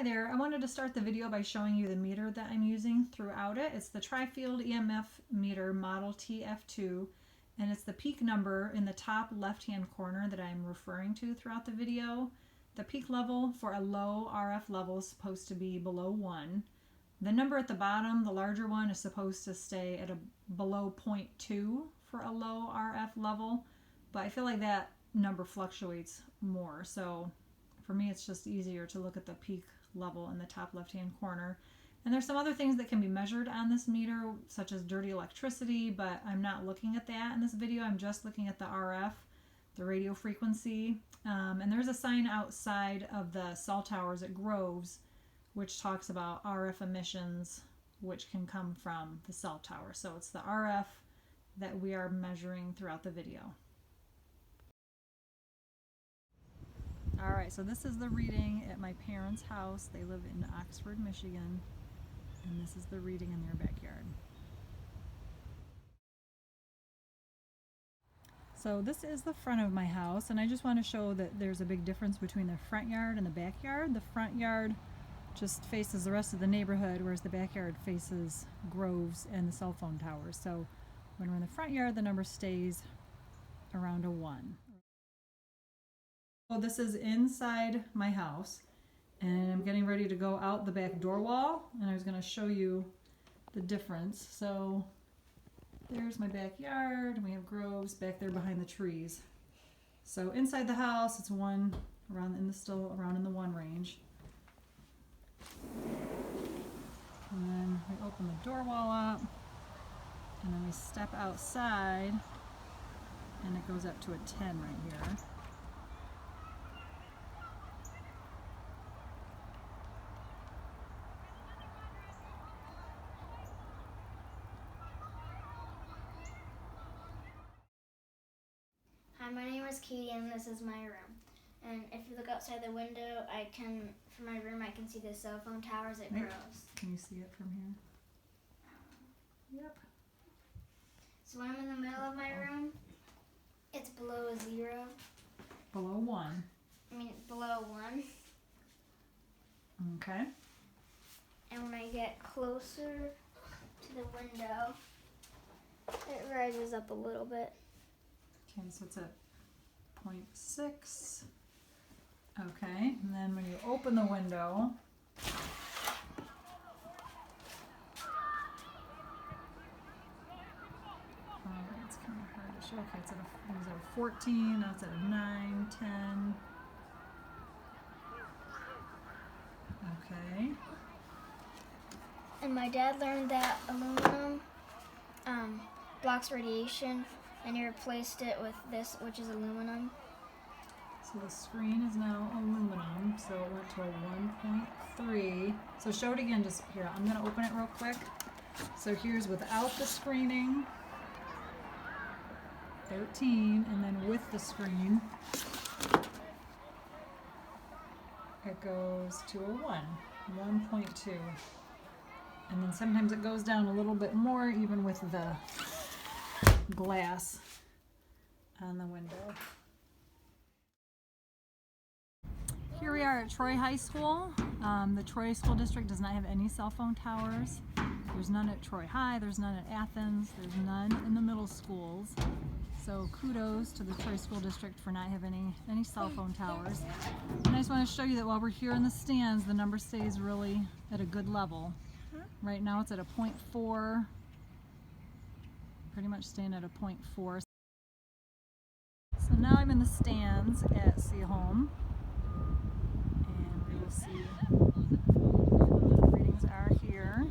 Hi there, I wanted to start the video by showing you the meter that I'm using throughout it. It's the Tri-Field EMF meter model TF2, and it's the peak number in the top left-hand corner that I'm referring to throughout the video. The peak level for a low RF level is supposed to be below 1. The number at the bottom, the larger one, is supposed to stay at below 0.2 for a low RF level, but I feel like that number fluctuates more, so for me it's just easier to look at the peak level in the top left hand corner. And there's some other things that can be measured on this meter, such as dirty electricity, but I'm not looking at that in this video. I'm just looking at the RF, the radio frequency. And there's a sign outside of the cell towers at Groves which talks about RF emissions which can come from the cell tower. So it's the RF that we are measuring throughout the video. Alright, so this is the reading at my parents' house. They live in Oxford, Michigan, and this is the reading in their backyard. So this is the front of my house, and I just want to show that there's a big difference between the front yard and the backyard. The front yard just faces the rest of the neighborhood, whereas the backyard faces Groves and the cell phone towers. So when we're in the front yard, the number stays around a 1. So this is inside my house, and I'm getting ready to go out the back door wall, and I was going to show you the difference. So there's my backyard, and we have Groves back there behind the trees. So inside the house, it's 1 still around in the 1 range. And then we open the door wall up, and then we step outside, and it goes up to a 10 right here. Hi, my name is Katie, and this is my room. And if you look outside the window, from my room, I can see the cell phone towers at Groves. Can you see it from here? Yep. So when I'm in the middle of my room, it's below 0. Below 1. Below 1. Okay. And when I get closer to the window, it rises up a little bit. Okay, so it's at 0.6. Okay, and then when you open the window, it's kind of hard to show. Okay, it was at a 14, now it's at a 9, 10. Okay. And my dad learned that aluminum blocks radiation, and he replaced it with this, which is aluminum. So the screen is now aluminum, so it went to a 1.3. So show it again, just here. I'm going to open it real quick. So here's without the screening, 13, and then with the screen, it goes to a 1.2. And then sometimes it goes down a little bit more, even with the glass on the window. Here we are at Troy High School. The Troy School District does not have any cell phone towers. There's none at Troy High, there's none at Athens, there's none in the middle schools. So kudos to the Troy School District for not having any cell phone towers. And I just want to show you that while we're here in the stands, the number stays really at a good level. Right now it's at a 0.4, pretty much staying at a 0.4. So now I'm in the stands at Seaholm, and we will see what the readings are here.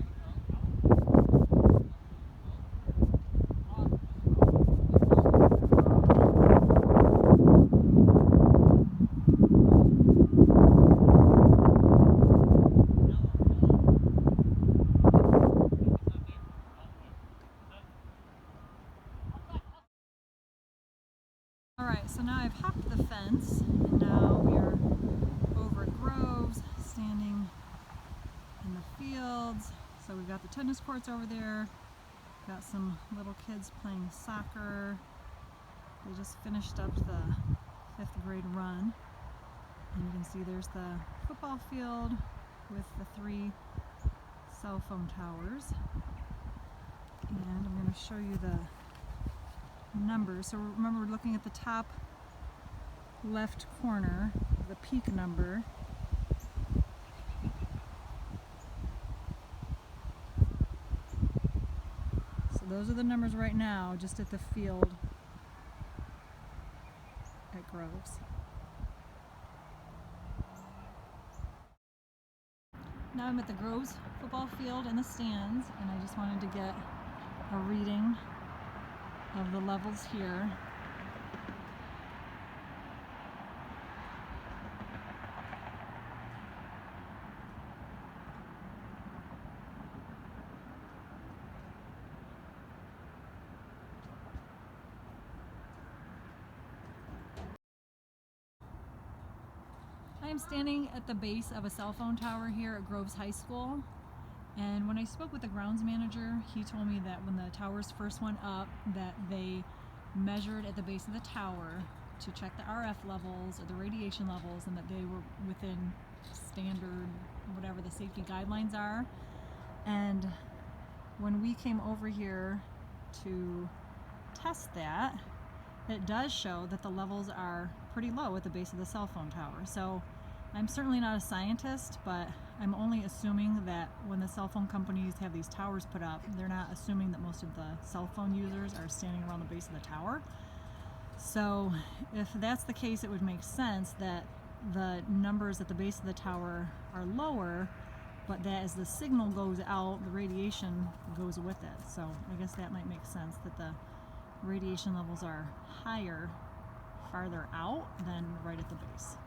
Alright, so now I've hopped the fence, and now we are over at Groves, standing in the fields. So we've got the tennis courts over there, got some little kids playing soccer. They just finished up the 5th grade run, and you can see there's the football field with the 3 cell phone towers. And I'm going to show you the numbers. So remember, we're looking at the top left corner, the peak number. So those are the numbers right now, just at the field at Groves. Now I'm at the Groves football field in the stands, and I just wanted to get a reading of the levels here. I am standing at the base of a cell phone tower here at Groves High School, and when I spoke with the grounds manager, he told me that when the towers first went up, that they measured at the base of the tower to check the RF levels or the radiation levels, and that they were within standard, whatever the safety guidelines are. And when we came over here to test that, it does show that the levels are pretty low at the base of the cell phone tower. So I'm certainly not a scientist, but I'm only assuming that when the cell phone companies have these towers put up, they're not assuming that most of the cell phone users are standing around the base of the tower. So if that's the case, it would make sense that the numbers at the base of the tower are lower, but that as the signal goes out, the radiation goes with it. So I guess that might make sense that the radiation levels are higher farther out than right at the base.